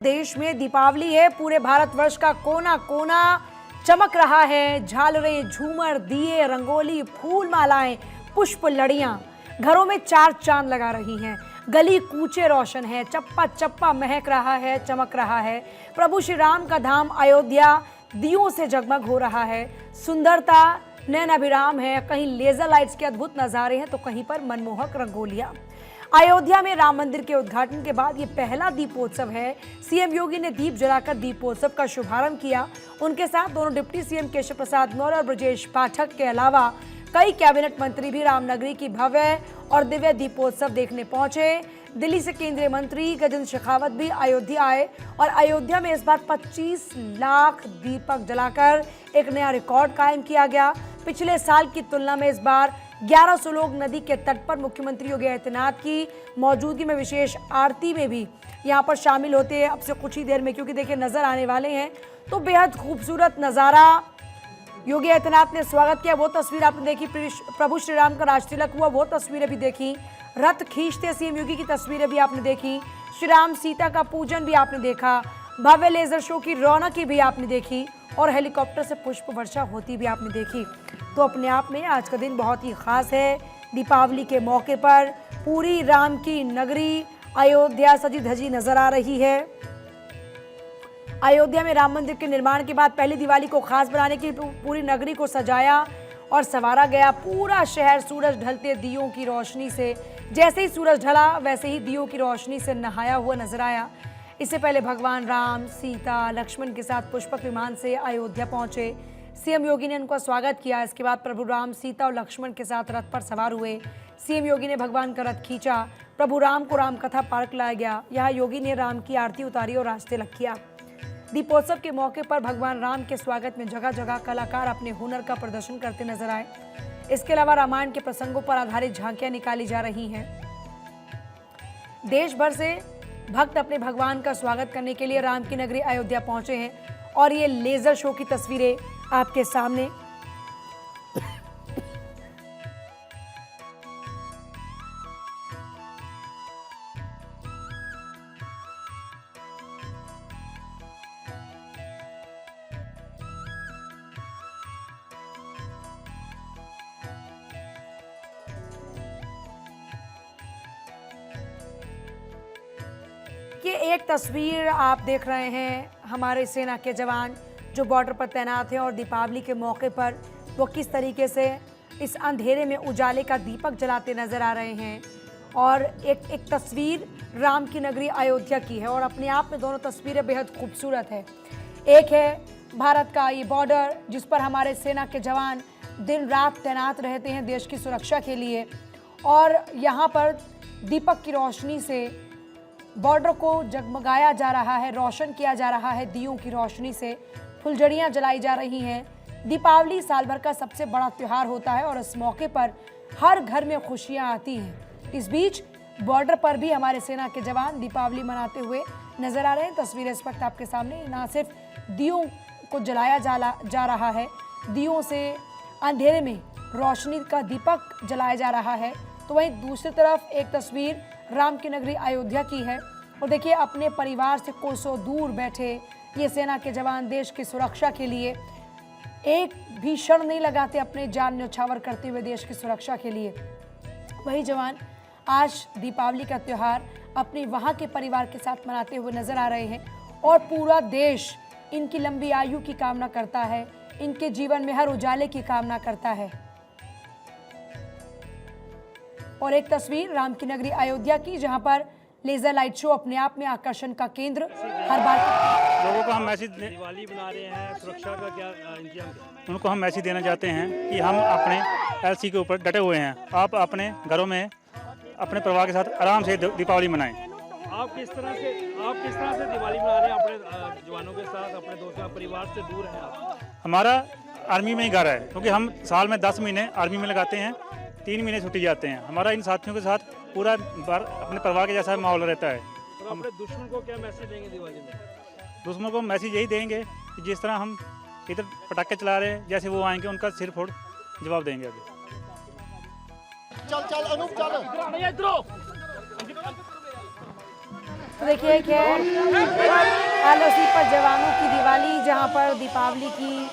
देश में दीपावली है, पूरे भारतवर्ष का कोना कोना चमक रहा है। झालरें, झूमर, दिए, रंगोली, फूल मालाएं, पुष्प लड़ियां घरों में चार चांद लगा रही हैं। गली कूचे रोशन है, चप्पा चप्पा महक रहा है, चमक रहा है। प्रभु श्री राम का धाम अयोध्या दियों से जगमग हो रहा है। सुंदरता नैन अभिराम है, कहीं लेजर लाइट्स के अद्भुत नजारे हैं तो कहीं पर मनमोहक रंगोलियां। अयोध्या में राम मंदिर के उद्घाटन के बाद ये पहला दीपोत्सव है। सीएम योगी ने दीप जलाकर दीपोत्सव का शुभारंभ किया। उनके साथ दोनों डिप्टी सीएम केशव प्रसाद मौर्य और ब्रजेश पाठक के अलावा कई कैबिनेट मंत्री भी रामनगरी की भव्य और दिव्य दीपोत्सव देखने पहुंचे। दिल्ली से केंद्रीय मंत्री गजेंद्र शेखावत भी अयोध्या आए और अयोध्या में इस बार 25 लाख दीपक जलाकर एक नया रिकॉर्ड कायम किया गया। पिछले साल की तुलना में इस बार 1100 लोग नदी के तट पर मुख्यमंत्री योगी आदित्यनाथ की मौजूदगी में विशेष आरती में भी यहाँ पर शामिल होते हैं अब से कुछ ही देर में, क्योंकि देखिए नजर आने वाले हैं। तो बेहद खूबसूरत नज़ारा योगी आदित्यनाथ ने स्वागत किया, वो तस्वीर आपने देखी। प्रभु श्री राम का राजतिलक हुआ, वो तस्वीरें भी देखी। रथ खींचते सीएम योगी की तस्वीरें भी आपने देखी। श्री राम सीता का पूजन भी आपने देखा। भव्य लेजर शो की रौनक भी आपने देखी और हेलीकॉप्टर से पुष्प वर्षा होती भी आपने देखी। तो अपने आप में आज का दिन बहुत ही खास है। दीपावली के मौके पर पूरी राम की नगरी अयोध्या सजी धजी नजर आ रही है। अयोध्या में राम मंदिर के निर्माण के बाद पहली दिवाली को खास बनाने की पूरी नगरी को सजाया और संवारा गया। पूरा शहर सूरज ढलते दियों की रोशनी से, जैसे ही सूरज ढला वैसे ही दियों की रोशनी से नहाया हुआ नजर आया। इससे पहले भगवान राम, सीता, लक्ष्मण के साथ पुष्पक विमान से अयोध्या पहुंचे। सीएम योगी ने उनका स्वागत किया। इसके बाद प्रभु राम, सीता और लक्ष्मण के साथ रथ पर सवार हुए। सीएम योगी ने भगवान का रथ खींचा। प्रभु राम को रामकथा पार्क लाया गया। यहाँ योगी ने राम की आरती उतारी और राजतिलक किया। दीपोत्सव के मौके पर भगवान राम के स्वागत में जगह जगह कलाकार अपने हुनर का प्रदर्शन करते नजर आए। इसके अलावा रामायण के प्रसंगों पर आधारित झांकियां निकाली जा रही हैं। देश भर से भक्त अपने भगवान का स्वागत करने के लिए राम की नगरी अयोध्या पहुंचे हैं और ये लेजर शो की तस्वीरें आपके सामने। ये एक तस्वीर आप देख रहे हैं, हमारे सेना के जवान जो बॉर्डर पर तैनात हैं और दीपावली के मौके पर वो किस तरीके से इस अंधेरे में उजाले का दीपक जलाते नजर आ रहे हैं। और एक तस्वीर राम की नगरी अयोध्या की है और अपने आप में दोनों तस्वीरें बेहद खूबसूरत है। एक है भारत का ये बॉर्डर जिस पर हमारे सेना के जवान दिन रात तैनात रहते हैं देश की सुरक्षा के लिए, और यहाँ पर दीपक की रोशनी से बॉर्डर को जगमगाया जा रहा है, रोशन किया जा रहा है। दियों की रोशनी से फुलझड़ियाँ जलाई जा रही हैं। दीपावली साल भर का सबसे बड़ा त्यौहार होता है और इस मौके पर हर घर में खुशियाँ आती हैं। इस बीच बॉर्डर पर भी हमारे सेना के जवान दीपावली मनाते हुए नजर आ रहे हैं। तस्वीरें इस वक्त आपके सामने। ना सिर्फ दियों को जलाया जा रहा है, दियों से अंधेरे में रोशनी का दीपक जलाया जा रहा है, तो वहीं दूसरी तरफ एक तस्वीर राम की नगरी अयोध्या की है। और देखिए अपने परिवार से कोसों दूर बैठे ये सेना के जवान देश की सुरक्षा के लिए एक भी क्षण नहीं लगाते, अपने जान न्यौछावर करते हुए देश की सुरक्षा के लिए। वही जवान आज दीपावली का त्यौहार अपने वहाँ के परिवार के साथ मनाते हुए नजर आ रहे हैं और पूरा देश इनकी लंबी आयु की कामना करता है, इनके जीवन में हर उजाले की कामना करता है। और एक तस्वीर राम की नगरी अयोध्या की जहां पर लेजर लाइट शो अपने आप में आकर्षण का केंद्र हर बार। लोगों को हम मैसेज दिवाली बना रहे हैं, सुरक्षा का क्या इंतजाम, उनको हम मैसेज देना चाहते हैं कि हम अपने एलसी के ऊपर डटे हुए हैं। आप अपने घरों में अपने परिवार के साथ आराम से दीपावली मनाएं। आप किस तरह से दिवाली मना रहे हैं अपने जवानों के साथ, अपने दोस्तों परिवार से दूर हैं आप? हमारा आर्मी में ही घर है, क्योंकि हम साल में 10 महीने आर्मी में लगाते हैं, 3 महीने छुट्टी जाते हैं। हमारा इन साथियों के साथ पूरा अपने परिवार के जैसा माहौल रहता है। तो अपने दुश्मन को क्या मैसेज देंगे दिवाली में? दुश्मन को मैसेज यही देंगे कि जिस तरह हम इधर पटाखे चला रहे हैं, जैसे वो आएंगे उनका सिर फोड़ जवाब देंगे। अभी चल चल अनूप चल। तो देखिए एक है एलओसी पर जवानों की दिवाली, जहां पर दीपावली की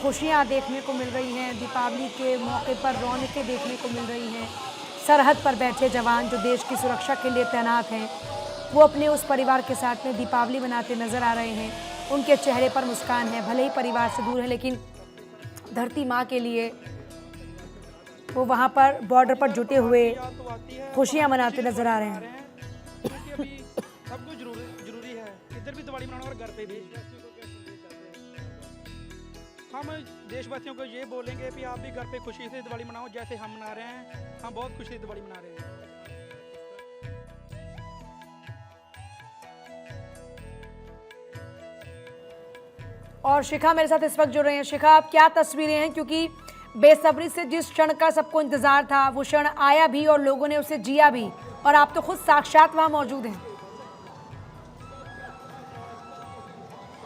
खुशियां देखने को मिल रही हैं। दीपावली के मौके पर रौनकें देखने को मिल रही हैं। सरहद पर बैठे जवान जो देश की सुरक्षा के लिए तैनात हैं, वो अपने उस परिवार के साथ में दीपावली मनाते नजर आ रहे हैं। उनके चेहरे पर मुस्कान है, भले ही परिवार से दूर है, लेकिन धरती माँ के लिए वो वहाँ पर बॉर्डर पर जुटे हुए खुशियाँ मनाते नजर आ रहे हैं। सब कुछ जरूरी है, इधर भी दिवाली मनाना और घर पे भी। हम देशवासियों को ये बोलेंगे कि आप भी घर पे खुशी से दिवाली मनाओ, जैसे हम मना रहे हैं। हम बहुत खुशी से दिवाली मना रहे हैं। और शिखा मेरे साथ इस वक्त जुड़ रहे हैं। शिखा, आप क्या तस्वीरें हैं, क्योंकि बेसब्री से जिस क्षण का सबको इंतजार था वो क्षण आया भी और लोगों ने उसे जिया भी, और आप तो खुद साक्षात वहां मौजूद हैं।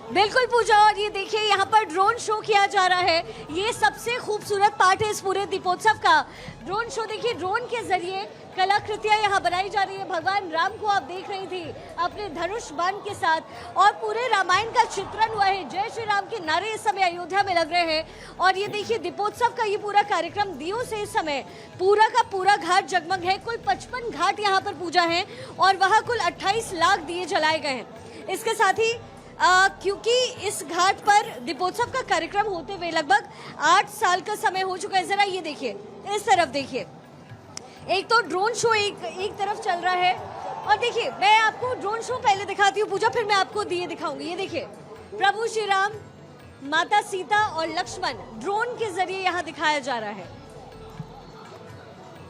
बिल्कुल पूजा, और ये देखिए यहाँ पर ड्रोन शो किया जा रहा है। ये सबसे खूबसूरत पार्ट है इस पूरे दीपोत्सव का। ड्रोन शो देखिए, ड्रोन के जरिए कलाकृतियाँ यहाँ बनाई जा रही है। भगवान राम को आप देख रही थी अपने धनुष बाण के साथ, और पूरे रामायण का चित्रण हुआ है। जय श्री राम के नारे इस समय अयोध्या में लग रहे हैं। और ये देखिए दीपोत्सव का ये पूरा कार्यक्रम दियों से इस समय पूरा का पूरा घाट जगमग है। कुल 55 घाट यहाँ पर पूजा है और वहाँ कुल 28 लाख दिए जलाए गए हैं। इसके साथ ही क्योंकि इस घाट पर दीपोत्सव का कार्यक्रम होते हुए लगभग 8 साल का समय हो चुका है। जरा ये देखिए, इस तरफ देखिए, एक तो ड्रोन शो एक तरफ चल रहा है। और देखिए, मैं आपको ड्रोन शो पहले दिखाती हूँ पूजा, फिर मैं आपको दिए दिखाऊंगी। ये देखिए, प्रभु श्री राम, माता सीता और लक्ष्मण ड्रोन के जरिए यहाँ दिखाया जा रहा है।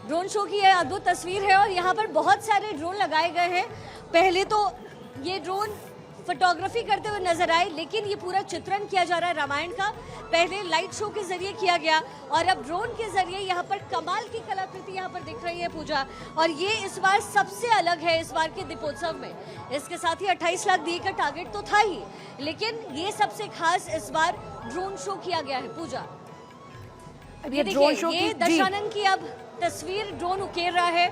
ड्रोन शो की यह अद्भुत तस्वीर है और यहाँ पर बहुत सारे ड्रोन लगाए गए हैं। पहले तो ये ड्रोन फोटोग्राफी करते हुए नजर आए, लेकिन ये पूरा चित्रण किया जा रहा है रामायण का। पहले लाइट शो के जरिए किया गया और अब ड्रोन के जरिए यहाँ पर कमाल की कलाकृति यहाँ पर दिख रही है पूजा। और ये इस बार सबसे अलग है इस बार के दीपोत्सव में। इसके साथ ही 28 लाख दिए का टारगेट तो था ही, लेकिन ये सबसे खास इस बार ड्रोन शो किया गया है पूजा। ये देखिए, ये दशानन की अब तस्वीर ड्रोन उकेर रहा है।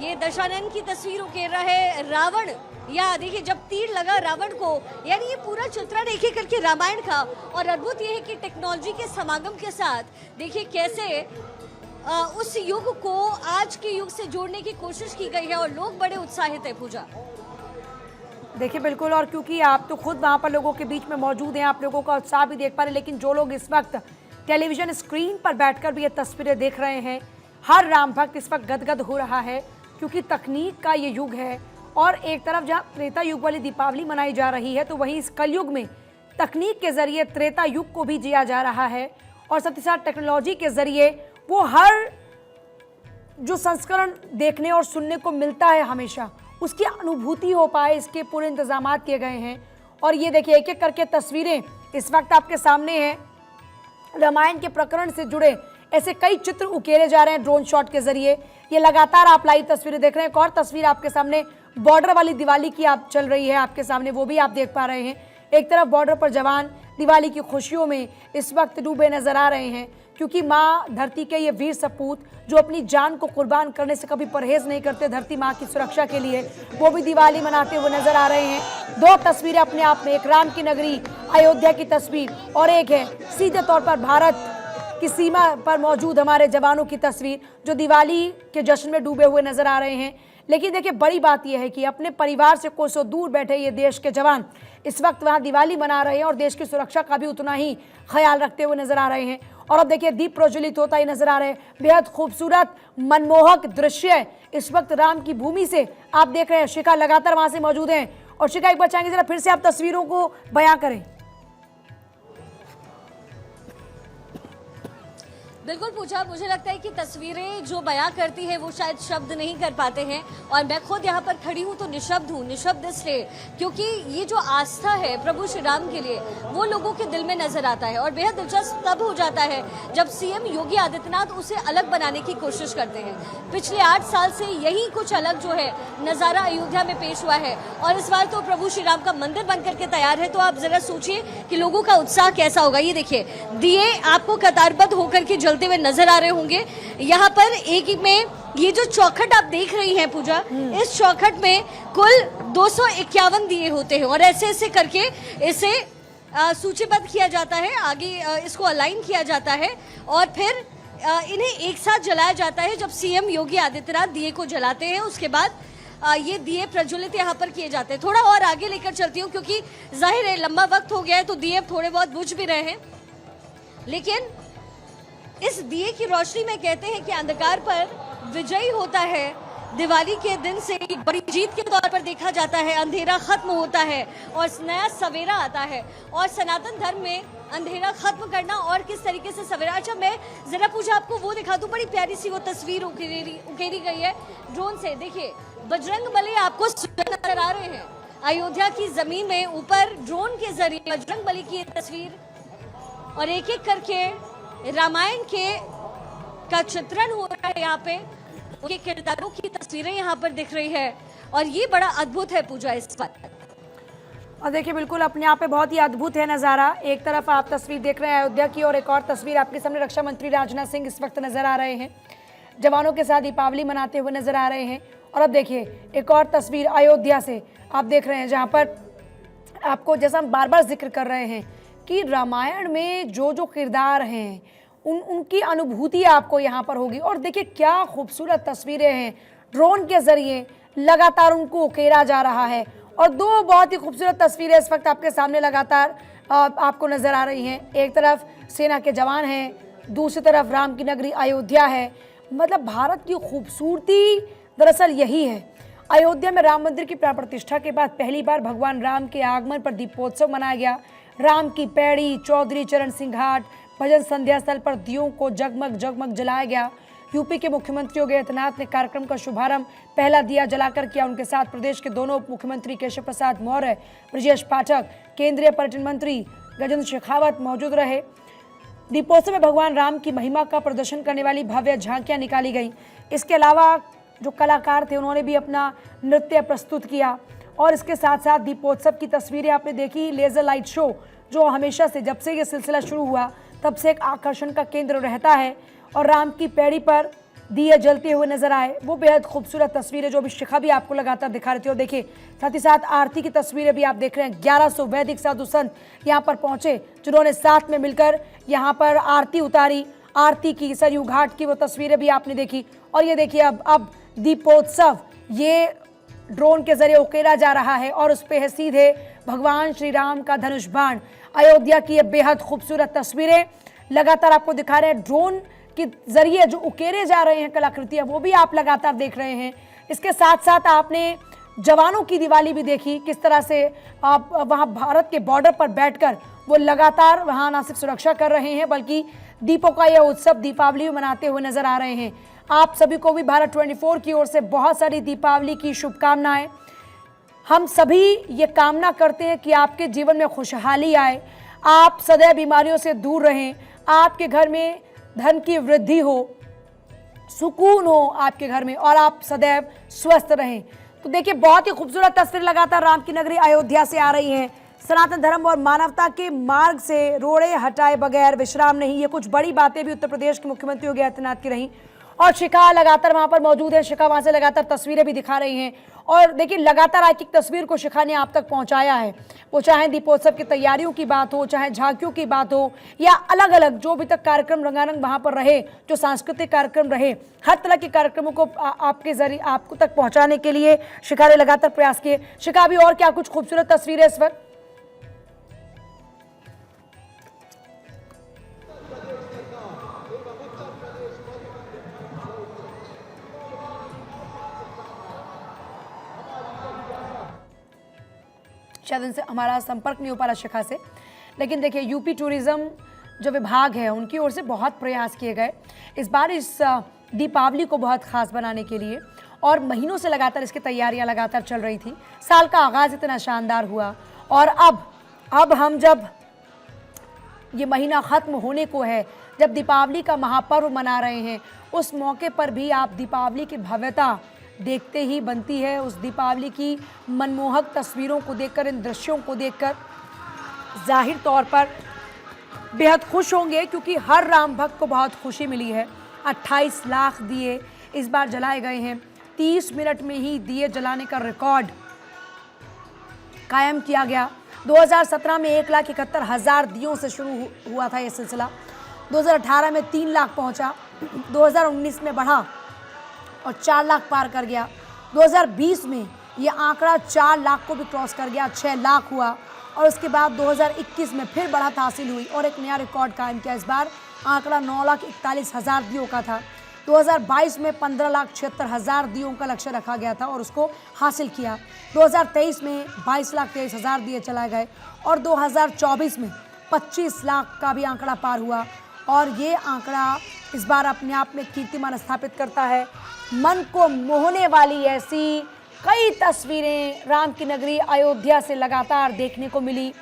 ये दशानन की तस्वीर उकेर रहा है रावण। या देखिए, जब तीर लगा रावण को, यानी ये पूरा चित्रण एक एक करके रामायण का। और अद्भुत ये है कि टेक्नोलॉजी के समागम के साथ देखिए कैसे उस युग को आज के युग से जोड़ने की कोशिश की गई है और लोग बड़े उत्साहित है पूजा। देखिए बिल्कुल, और क्योंकि आप तो खुद वहाँ पर लोगों के बीच में मौजूद हैं, आप लोगों का उत्साह भी देख पा रहे हैं, लेकिन जो लोग इस वक्त टेलीविजन स्क्रीन पर बैठकर भी ये तस्वीरें देख रहे हैं, हर राम भक्त इस वक्त गदगद हो रहा है, क्योंकि तकनीक का ये युग है। और एक तरफ जहाँ त्रेता युग वाली दीपावली मनाई जा रही है, तो वहीं इस कलयुग में तकनीक के जरिए त्रेता युग को भी जिया जा रहा है। और साथ ही साथ टेक्नोलॉजी के जरिए वो हर जो संस्करण देखने और सुनने को मिलता है हमेशा, उसकी अनुभूति हो पाए, इसके पूरे इंतजाम किए गए हैं। और ये देखिए, एक एक करके तस्वीरें इस वक्त आपके सामने हैं। रामायण के प्रकरण से जुड़े ऐसे कई चित्र उकेरे जा रहे हैं ड्रोन शॉट के जरिए। ये लगातार आप लाइव तस्वीरें देख रहे हैं। एक और तस्वीर आपके सामने बॉर्डर वाली दिवाली की आप चल रही है आपके सामने, वो भी आप देख पा रहे हैं। एक तरफ बॉर्डर पर जवान दिवाली की खुशियों में इस वक्त डूबे नजर आ रहे हैं, क्योंकि माँ धरती के ये वीर सपूत जो अपनी जान को कुर्बान करने से कभी परहेज नहीं करते धरती माँ की सुरक्षा के लिए, वो भी दिवाली मनाते हुए नजर आ रहे हैं। दो तस्वीरें अपने आप में, एक राम की नगरी अयोध्या की तस्वीर और एक है सीधे तौर पर भारत की सीमा पर मौजूद हमारे जवानों की तस्वीर जो दिवाली के जश्न में डूबे हुए नजर आ रहे हैं। लेकिन देखिए, बड़ी बात यह है कि अपने परिवार से कोसों दूर बैठे ये देश के जवान इस वक्त वहाँ दिवाली मना रहे हैं और देश की सुरक्षा का भी उतना ही ख्याल रखते हुए नजर आ रहे हैं। और अब देखिए, दीप प्रज्वलित होता ही नजर आ रहे हैं। बेहद खूबसूरत मनमोहक दृश्य इस वक्त राम की भूमि से आप देख रहे हैं। शिखा लगातार वहाँ से मौजूद हैं। और शिखा, एक बार चाहेंगे जरा फिर से आप तस्वीरों को बयां करें। बिल्कुल पूछा, मुझे लगता है कि तस्वीरें जो बयां करती है वो शायद शब्द नहीं कर पाते हैं। और मैं खुद यहाँ पर खड़ी हूँ तो निशब्द हूँ। निशब्द इसलिए क्योंकि ये जो आस्था है प्रभु श्री राम के लिए, वो लोगों के दिल में नजर आता है। और बेहद दिलचस्प तब हो जाता है जब सीएम योगी आदित्यनाथ उसे अलग बनाने की कोशिश करते हैं। पिछले 8 साल से यही कुछ अलग जो है नजारा अयोध्या में पेश हुआ है और इस बार तो प्रभु श्री राम का मंदिर बनकर के तैयार है। तो आप जरा सोचिए कि लोगों का उत्साह कैसा होगा। ये देखिए, दिए आपको कतारबद्ध होकर के चलते हुए नजर आ रहे होंगे। यहाँ पर एक में ये जो चौखट आप देख रही हैं पूजा, इस चौखट में कुल 251 दिए होते हैं और ऐसे ऐसे करके इसे सूचीबद्ध किया जाता है, आगे इसको अलाइन किया जाता है और फिर इन्हें एक साथ जलाया जाता है। जब सीएम योगी आदित्यनाथ दिए को जलाते हैं उसके बाद ये दिए प्रज्वलित यहाँ पर किए जाते हैं। थोड़ा और आगे लेकर चलती हूँ क्योंकि जाहिर है लंबा वक्त हो गया है तो दिए थोड़े बहुत बुझ भी रहे हैं, लेकिन इस दिए की रोशनी में कहते हैं कि अंधकार पर विजयी होता है। दिवाली के दिन से एक बड़ी जीत के तौर पर देखा जाता है, अंधेरा खत्म होता है और नया सवेरा आता है। और सनातन धर्म में अंधेरा खत्म करना और किस तरीके से सवेरा, अच्छा मैं जरा पूछा आपको वो दिखा दूं, बड़ी प्यारी सी वो तस्वीर उकेरी गई है ड्रोन से। देखिए बजरंगबली आपको नजर आ रहे हैं अयोध्या की जमीन में ऊपर ड्रोन के जरिए बजरंगबली की तस्वीर और एक एक करके रामायण का चित्रण हो रहा है। यहाँ पे उनके किरदारों की तस्वीरें यहाँ पर दिख रही है और ये बड़ा अद्भुत है पूजा इस वक्त। और देखिए बिल्कुल अपने आप पे बहुत ही अद्भुत है नज़ारा। एक तरफ आप तस्वीर देख रहे हैं अयोध्या की और एक और तस्वीर आपके सामने रक्षा मंत्री राजनाथ सिंह इस वक्त नजर आ रहे हैं, जवानों के साथ दीपावली मनाते हुए नजर आ रहे हैं। और अब देखिए एक और तस्वीर अयोध्या से आप देख रहे हैं जहाँ पर आपको, जैसा हम बार बार जिक्र कर रहे हैं कि रामायण में जो जो किरदार हैं उनकी अनुभूति आपको यहाँ पर होगी। और देखिए क्या खूबसूरत तस्वीरें हैं, ड्रोन के जरिए लगातार उनको उकेरा जा रहा है। और दो बहुत ही खूबसूरत तस्वीरें इस वक्त आपके सामने लगातार आपको नज़र आ रही हैं। एक तरफ सेना के जवान हैं, दूसरी तरफ राम की नगरी अयोध्या है। मतलब भारत की खूबसूरती दरअसल यही है। अयोध्या में राम मंदिर की प्राण प्रतिष्ठा के बाद पहली बार भगवान राम के आगमन पर दीपोत्सव मनाया गया। राम की पैड़ी, चौधरी चरण सिंह घाट, भजन संध्या स्थल पर दियों को जगमग जगमग जलाया गया। यूपी के मुख्यमंत्री योगी आदित्यनाथ ने कार्यक्रम का शुभारंभ पहला दिया जलाकर किया। उनके साथ प्रदेश के दोनों उप मुख्यमंत्री केशव प्रसाद मौर्य, ब्रजेश पाठक, केंद्रीय पर्यटन मंत्री गजेंद्र शेखावत मौजूद रहे। दीपोत्सव में भगवान राम की महिमा का प्रदर्शन करने वाली भव्य झांकियां निकाली गई। इसके अलावा जो कलाकार थे उन्होंने भी अपना नृत्य प्रस्तुत किया। और इसके साथ साथ दीपोत्सव की तस्वीरें आपने देखी। लेजर लाइट शो जो हमेशा से, जब से ये सिलसिला शुरू हुआ तब से एक आकर्षण का केंद्र रहता है। और राम की पैड़ी पर दिए जलते हुए नजर आए, वो बेहद खूबसूरत तस्वीरें जो अभी शिखा भी आपको लगातार दिखा रही थी। और देखिए साथ ही साथ आरती की तस्वीरें भी आप देख रहे हैं। 1100 वैदिक साधु संत यहाँ पर पहुंचे जिन्होंने साथ में मिलकर यहाँ पर आरती उतारी। आरती की, सरयू घाट की वो तस्वीरें भी आपने देखी। और ये देखिए अब दीपोत्सव ये ड्रोन के जरिए उकेरा जा रहा है और उस पे है सीधे भगवान श्री राम का धनुष बाण। अयोध्या की ये बेहद खूबसूरत तस्वीरें लगातार आपको दिखा रहे हैं। ड्रोन के जरिए जो उकेरे जा रहे हैं कलाकृतियां वो भी आप लगातार देख रहे हैं। इसके साथ साथ आपने जवानों की दिवाली भी देखी, किस तरह से आप वहां भारत के बॉर्डर पर बैठकर वो लगातार वहां ना सिर्फ सुरक्षा कर रहे हैं बल्कि दीपों का यह उत्सव दीपावली मनाते हुए नजर आ रहे हैं। आप सभी को भी भारत 24 की ओर से बहुत सारी दीपावली की शुभकामनाएं। हम सभी ये कामना करते हैं कि आपके जीवन में खुशहाली आए, आप सदैव बीमारियों से दूर रहें, आपके घर में धन की वृद्धि हो, सुकून हो आपके घर में और आप सदैव स्वस्थ रहें। तो देखिए बहुत ही खूबसूरत तस्वीर लगातार राम की नगरी अयोध्या से आ रही हैं। सनातन धर्म और मानवता के मार्ग से रोड़े हटाए बगैर विश्राम नहीं, ये कुछ बड़ी बातें भी उत्तर प्रदेश के मुख्यमंत्री योगी आदित्यनाथ की रहीं। और शिखा लगातार वहां पर मौजूद है, शिखा वहां से लगातार तस्वीरें भी दिखा रही हैं। और देखिए लगातार एक एक तस्वीर को शिखा ने आप तक पहुंचाया है। वो चाहे दीपोत्सव की तैयारियों की बात हो, चाहे झांकियों की बात हो, या अलग अलग जो भी तक कार्यक्रम रंगारंग वहां पर रहे, जो सांस्कृतिक कार्यक्रम रहे, हर तरह के कार्यक्रमों को आपके जरिए आपको तक पहुंचाने के लिए शिखा ने लगातार प्रयास किए। शिखा भी और क्या कुछ खूबसूरत तस्वीरें इस वक्त? शायद उनसे हमारा संपर्क नहीं हो पा रहा शिखा से, लेकिन देखिए यूपी टूरिज्म जो विभाग है उनकी ओर से बहुत प्रयास किए गए इस बार इस दीपावली को बहुत ख़ास बनाने के लिए। और महीनों से लगातार इसकी तैयारियां लगातार चल रही थी। साल का आगाज़ इतना शानदार हुआ और अब हम जब ये महीना ख़त्म होने को है, जब दीपावली का महापर्व मना रहे हैं, उस मौके पर भी आप दीपावली की भव्यता देखते ही बनती है। उस दीपावली की मनमोहक तस्वीरों को देखकर, इन दृश्यों को देखकर जाहिर तौर पर बेहद खुश होंगे क्योंकि हर राम भक्त को बहुत खुशी मिली है। 28 लाख दिए इस बार जलाए गए हैं। 30 मिनट में ही दिए जलाने का रिकॉर्ड कायम किया गया। 2017 में 1,71,000 दियों से शुरू हुआ था ये सिलसिला। 2018 में 3 लाख पहुंचा, 2019 में बढ़ा और 4 लाख पार कर गया। 2020 में ये आंकड़ा 4 लाख को भी क्रॉस कर गया, 6 लाख हुआ और उसके बाद 2021 में फिर बढ़त हासिल हुई और एक नया रिकॉर्ड कायम किया। इस बार आंकड़ा 9,41,000 दियों का था। 2022 में 15,76,000 दियों का लक्ष्य रखा गया था और उसको हासिल किया। 2023 में 22,23,000 दिए चलाए गए और 2024 में 25 लाख का भी आंकड़ा पार हुआ और ये आंकड़ा इस बार अपने आप में कीर्तिमान स्थापित करता है। मन को मोहने वाली ऐसी कई तस्वीरें राम की नगरी अयोध्या से लगातार देखने को मिली।